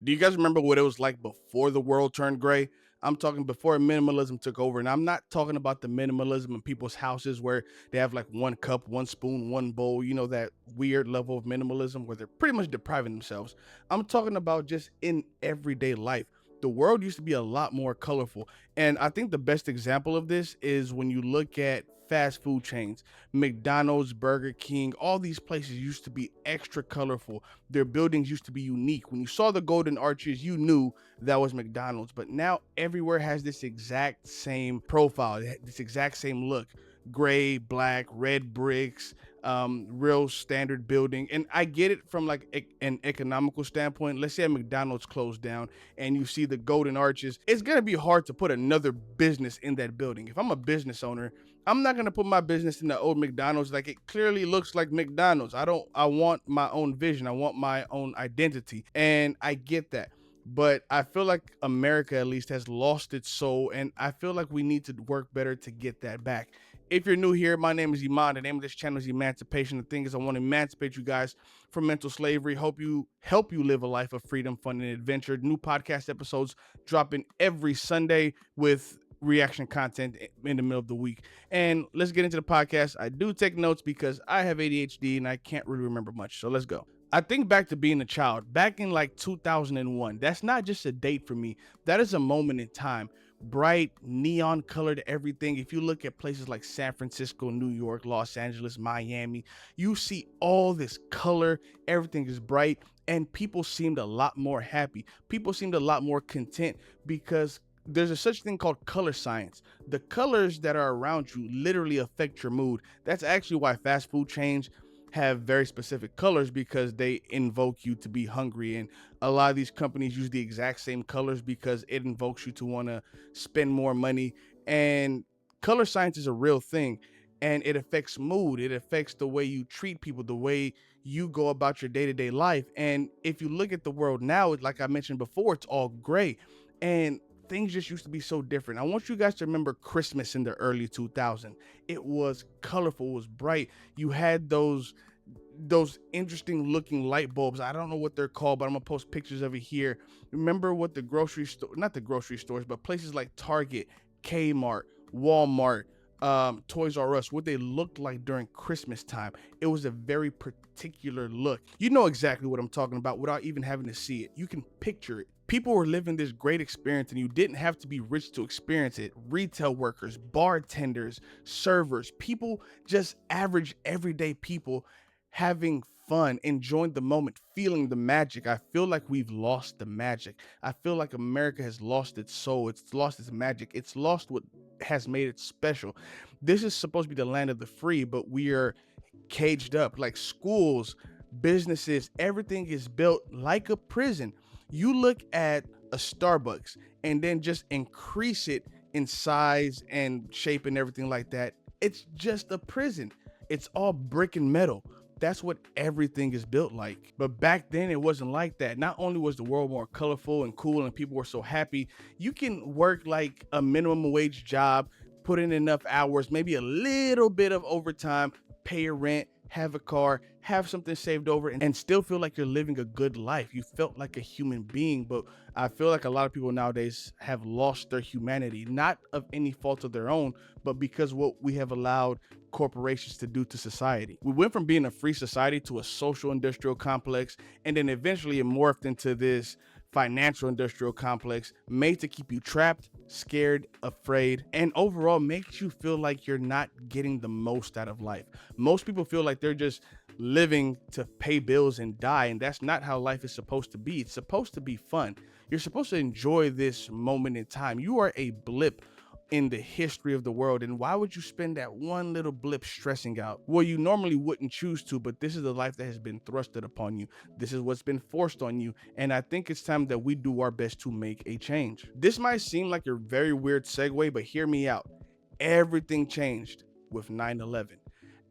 Do you guys remember what it was like before the world turned gray? I'm talking before minimalism took over. And I'm not talking about the minimalism in people's houses where they have like one cup, one spoon, one bowl, that weird level of minimalism where they're pretty much depriving themselves. I'm talking about just in everyday life. The world used to be a lot more colorful. And I think the best example of this is when you look at fast food chains. McDonald's, Burger King, all these places used to be extra colorful. Their buildings used to be unique. When you saw the golden arches, you knew that was McDonald's. But now everywhere has this exact same profile, this exact same look: gray, black, red bricks, real standard building. And I get it from like an economical standpoint. Let's say a McDonald's closed down and you see the golden arches. It's gonna be hard to put another business in that building. If I'm a business owner, I'm not gonna put my business in the old McDonald's. Like, it clearly looks like McDonald's. I want my own vision. I want my own identity. And I get that. But I feel like America at least has lost its soul, and I feel like we need to work better to get that back. If you're new here, my name is Iman. The name of this channel is Emancipation. The thing is, I want to emancipate you guys from mental slavery. Help you live a life of freedom, fun, and adventure. New podcast episodes dropping every Sunday with reaction content in the middle of the week. And let's get into the podcast. I do take notes because I have ADHD and I can't really remember much. So let's go. I think back to being a child, back in like 2001. That's not just a date for me. That is a moment in time. Bright, neon colored everything. If you look at places like San Francisco, New York, Los Angeles, Miami, you see all this color. Everything is bright, and people seemed a lot more happy. People seemed a lot more content because there's a such thing called color science. The colors that are around you literally affect your mood. That's actually why fast food chains have very specific colors, because they invoke you to be hungry. And a lot of these companies use the exact same colors because it invokes you to want to spend more money. And color science is a real thing, and it affects mood. It affects the way you treat people, the way you go about your day-to-day life. And if you look at the world now, like I mentioned before, it's all gray, and things just used to be so different. I want you guys to remember Christmas in the early 2000s. It was colorful, it was bright. You had those interesting looking light bulbs. I don't know what they're called, but I'm gonna post pictures of it here. Remember what the grocery store, not the grocery stores, but places like Target, Kmart, Walmart, Toys R Us, what they looked like during Christmas time. It was a very particular look. You know exactly what I'm talking about without even having to see it. You can picture it. People were living this great experience, and you didn't have to be rich to experience it. Retail workers, bartenders, servers, people, just average everyday people having fun, enjoying the moment, feeling the magic. I feel like we've lost the magic. I feel like America has lost its soul. It's lost its magic. It's lost what has made it special. This is supposed to be the land of the free, but we are caged up. Like schools, businesses, everything is built like a prison. You look at a Starbucks and then just increase it in size and shape and everything like that. It's just a prison. It's all brick and metal. That's what everything is built like. But back then it wasn't like that. Not only was the world more colorful and cool and people were so happy, you can work like a minimum wage job, put in enough hours, maybe a little bit of overtime, pay your rent, have a car, have something saved over, and still feel like you're living a good life. You felt like a human being. But I feel like a lot of people nowadays have lost their humanity, not of any fault of their own, but because what we have allowed corporations to do to society. We went from being a free society to a social industrial complex, and then eventually it morphed into this financial industrial complex made to keep you trapped, scared, afraid, and overall makes you feel like you're not getting the most out of life. Most people feel like they're just living to pay bills and die, and that's not how life is supposed to be. It's supposed to be fun. You're supposed to enjoy this moment in time. You are a blip in the history of the world, and why would you spend that one little blip stressing out? Well, you normally wouldn't choose to, but this is the life that has been thrusted upon you. This is what's been forced on you, and I think it's time that we do our best to make a change. This might seem like a very weird segue, but hear me out. Everything changed with 9/11.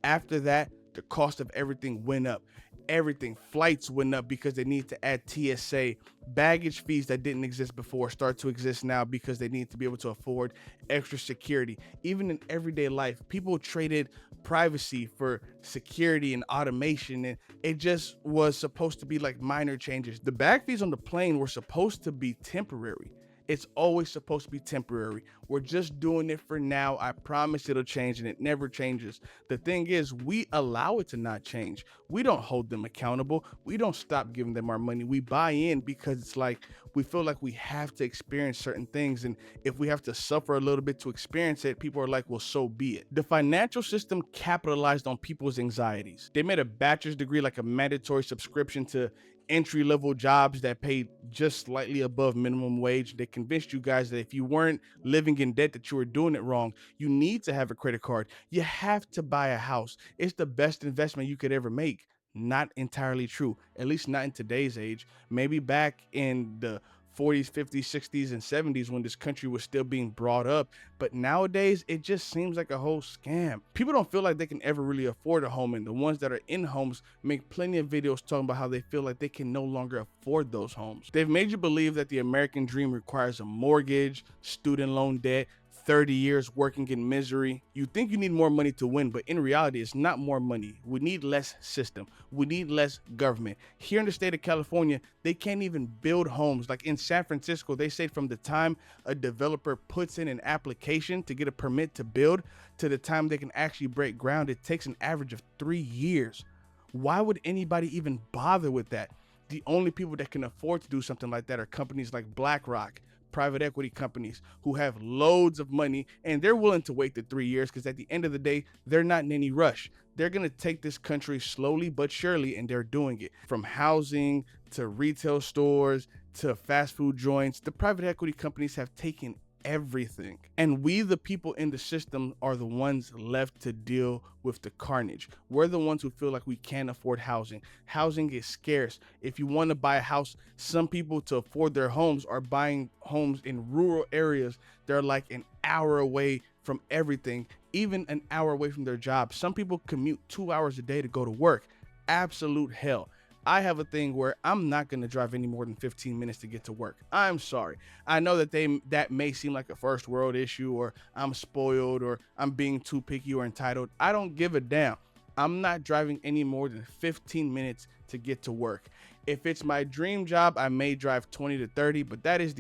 After that, the cost of everything went up. everything. Flights went up because they need to add TSA. Baggage fees that didn't exist before start to exist now because they need to be able to afford extra security. Even in everyday life, people traded privacy for security and automation, and it just was supposed to be like minor changes. The bag fees on the plane were supposed to be temporary. It's always supposed to be temporary. We're just doing it for now. I promise it'll change, and it never changes. The thing is, we allow it to not change. We don't hold them accountable. We don't stop giving them our money. We buy in because it's like we feel like we have to experience certain things. And if we have to suffer a little bit to experience it, people are like, well, so be it. The financial system capitalized on people's anxieties. They made a bachelor's degree like a mandatory subscription to entry-level jobs that paid just slightly above minimum wage. They convinced you guys that if you weren't living in debt, that you were doing it wrong. You need to have a credit card. You have to buy a house. It's the best investment you could ever make. Not entirely true, at least not in today's age. Maybe back in the 40s, 50s, 60s, and 70s when this country was still being brought up. But nowadays, it just seems like a whole scam. People don't feel like they can ever really afford a home, and the ones that are in homes make plenty of videos talking about how they feel like they can no longer afford those homes. They've made you believe that the American dream requires a mortgage, student loan debt, 30 years working in misery. You think you need more money to win, but in reality, it's not more money. We need less system. We need less government. Here in the state of California, they can't even build homes. Like in San Francisco, they say from the time a developer puts in an application to get a permit to build to the time they can actually break ground, it takes an average of 3 years. Why would anybody even bother with that? The only people that can afford to do something like that are companies like BlackRock, private equity companies who have loads of money, and they're willing to wait the 3 years because at the end of the day, they're not in any rush. They're going to take this country slowly but surely, and they're doing it. From housing to retail stores to fast food joints, the private equity companies have taken everything. And we, the people in the system, are the ones left to deal with the carnage. We're the ones who feel like we can't afford housing. Housing is scarce. If you want to buy a house, some people to afford their homes are buying homes in rural areas. They're like an hour away from everything, even an hour away from their job. Some people commute 2 hours a day to go to work. Absolute hell. I have a thing where I'm not going to drive any more than 15 minutes to get to work. I'm sorry. I know that that may seem like a first world issue, or I'm spoiled, or I'm being too picky or entitled. I don't give a damn. I'm not driving any more than 15 minutes to get to work. If it's my dream job, I may drive 20 to 30, but that is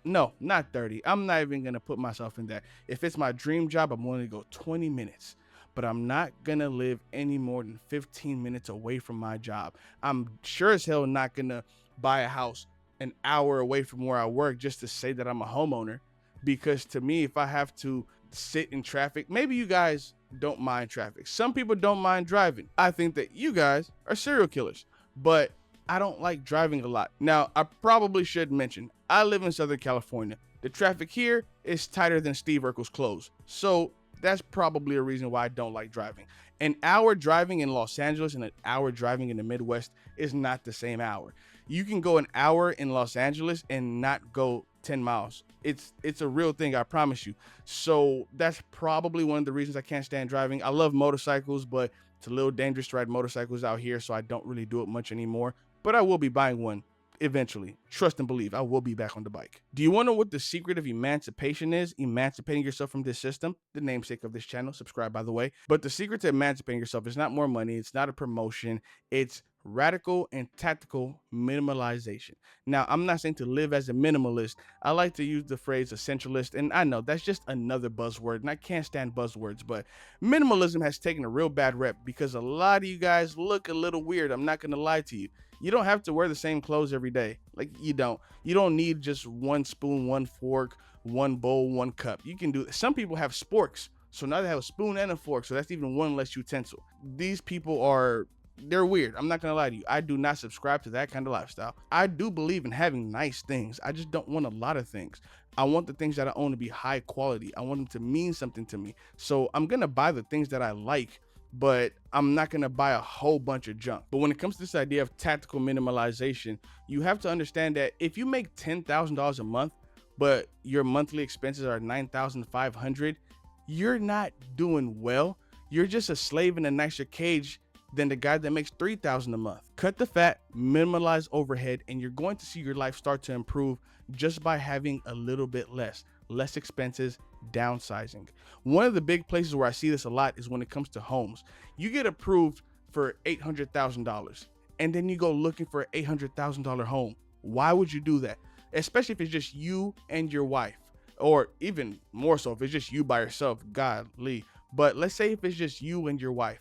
no, not 30. I'm not even going to put myself in that. If it's my dream job, I'm willing to go 20 minutes. But I'm not gonna live any more than 15 minutes away from my job. I'm sure as hell not gonna buy a house an hour away from where I work just to say that I'm a homeowner. Because to me, if I have to sit in traffic, maybe you guys don't mind traffic. Some people don't mind driving. I think that you guys are serial killers, but I don't like driving a lot. Now, I probably should mention, I live in Southern California. The traffic here is tighter than Steve Urkel's clothes. So that's probably a reason why I don't like driving. An hour driving in Los Angeles and an hour driving in the Midwest is not the same hour. You can go an hour in Los Angeles and not go 10 miles. It's a real thing, I promise you. So that's probably one of the reasons I can't stand driving. I love motorcycles, but it's a little dangerous to ride motorcycles out here, so I don't really do it much anymore. But I will be buying one eventually. Trust and believe, I will be back on the bike. Do you want to know what the secret of emancipation is? Emancipating yourself from this system, the namesake of this channel. Subscribe, by the way. But the secret to emancipating yourself is not more money. It's not a promotion. It's radical and tactical minimalization. Now, I'm not saying to live as a minimalist. I like to use the phrase essentialist, and I know that's just another buzzword, and I can't stand buzzwords, but minimalism has taken a real bad rep because a lot of you guys look a little weird. I'm not going to lie to you. You don't have to wear the same clothes every day. Like, you don't need just one spoon, one fork, one bowl, one cup. You can do, some people have sporks. So now they have a spoon and a fork. So that's even one less utensil. These people they're weird. I'm not going to lie to you. I do not subscribe to that kind of lifestyle. I do believe in having nice things. I just don't want a lot of things. I want the things that I own to be high quality. I want them to mean something to me. So I'm going to buy the things that I like, but I'm not going to buy a whole bunch of junk. But when it comes to this idea of tactical minimalization, you have to understand that if you make $10,000 a month, but your monthly expenses are $9,500, you're not doing well. You're just a slave in a nicer cage than the guy that makes $3,000 a month. Cut the fat, minimalize overhead, and you're going to see your life start to improve just by having a little bit less expenses, downsizing. One of the big places where I see this a lot is when it comes to homes. You get approved for $800,000 and then you go looking for an $800,000 home. Why would you do that? Especially if it's just you and your wife, or even more so if it's just you by yourself, godly. But let's say if it's just you and your wife,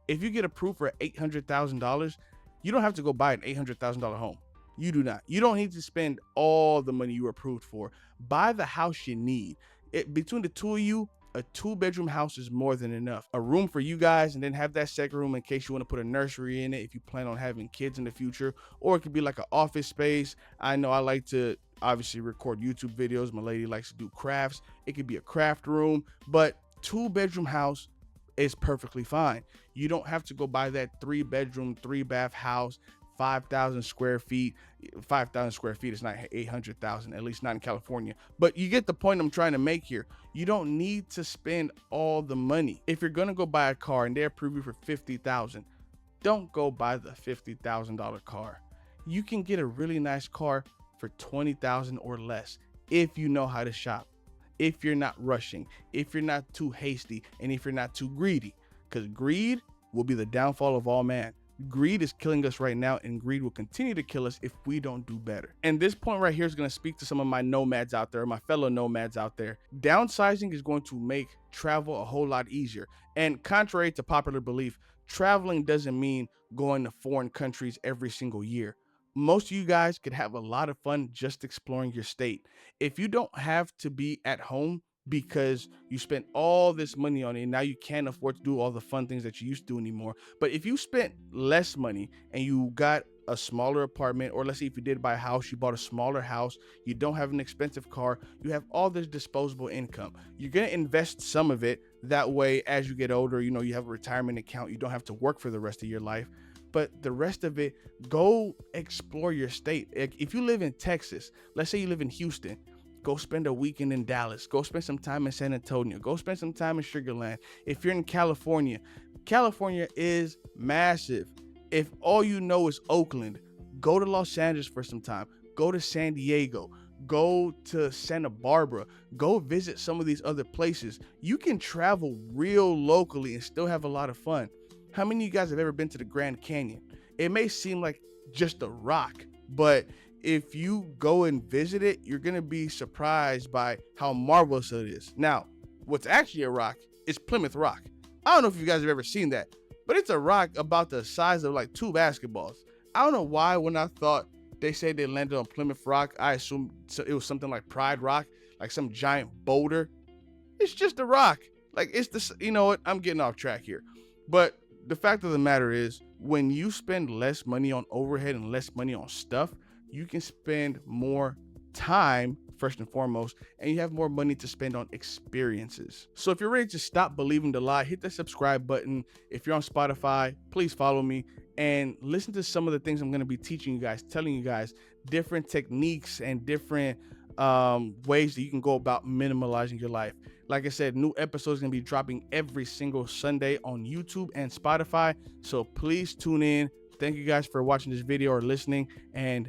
if you get approved for $800,000, you don't have to go buy an $800,000 home. You do not. You don't need to spend all the money you were approved for. Buy the house you need. Between the two of you, a 2-bedroom house is more than enough. A room for you guys, and then have that second room in case you want to put a nursery in it if you plan on having kids in the future, or it could be like an office space. I know I like to obviously record YouTube videos. My lady likes to do crafts. It could be a craft room, but 2-bedroom house is perfectly fine. You don't have to go buy that 3-bedroom, 3-bath house, 5,000 square feet. 5,000 square feet is not 800,000, at least not in California. But you get the point I'm trying to make here. You don't need to spend all the money. If you're gonna go buy a car and they approve you for 50,000, don't go buy the $50,000 car. You can get a really nice car for 20,000 or less if you know how to shop, if you're not rushing, if you're not too hasty, and if you're not too greedy. Because greed will be the downfall of all man. Greed is killing us right now, and greed will continue to kill us if we don't do better. And this point right here is going to speak to some of my nomads out there, my fellow nomads out there. Downsizing is going to make travel a whole lot easier. And contrary to popular belief, traveling doesn't mean going to foreign countries every single year. Most of you guys could have a lot of fun just exploring your state. If you don't have to be at home because you spent all this money on it and now you can't afford to do all the fun things that you used to do anymore. But if you spent less money and you got a smaller apartment, or let's say if you did buy a house, you bought a smaller house, you don't have an expensive car, you have all this disposable income. You're going to invest some of it. That way, as you get older, you have a retirement account. You don't have to work for the rest of your life. But the rest of it, go explore your state. If you live in Texas, let's say you live in Houston, go spend a weekend in Dallas. Go spend some time in San Antonio. Go spend some time in Sugar Land. If you're in California, California is massive. If all you know is Oakland, go to Los Angeles for some time. Go to San Diego. Go to Santa Barbara. Go visit some of these other places. You can travel real locally and still have a lot of fun. How many of you guys have ever been to the Grand Canyon? It may seem like just a rock, but if you go and visit it, you're going to be surprised by how marvelous it is. Now, what's actually a rock is Plymouth Rock. I don't know if you guys have ever seen that, but it's a rock about the size of like 2 basketballs. I don't know why when I thought they said they landed on Plymouth Rock, I assumed it was something like Pride Rock, like some giant boulder. It's just a rock. Like, it's the, you know what? I'm getting off track here. But the fact of the matter is, when you spend less money on overhead and less money on stuff, you can spend more time, first and foremost, and you have more money to spend on experiences. So if you're ready to stop believing the lie, hit the subscribe button. If you're on Spotify, please follow me and listen to some of the things I'm going to be teaching you guys, telling you guys different techniques and different ways that you can go about minimalizing your life. Like I said, new episodes going to be dropping every single Sunday on YouTube and Spotify. So please tune in. Thank you guys for watching this video or listening, and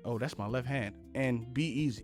oh, that's my left hand, and be easy.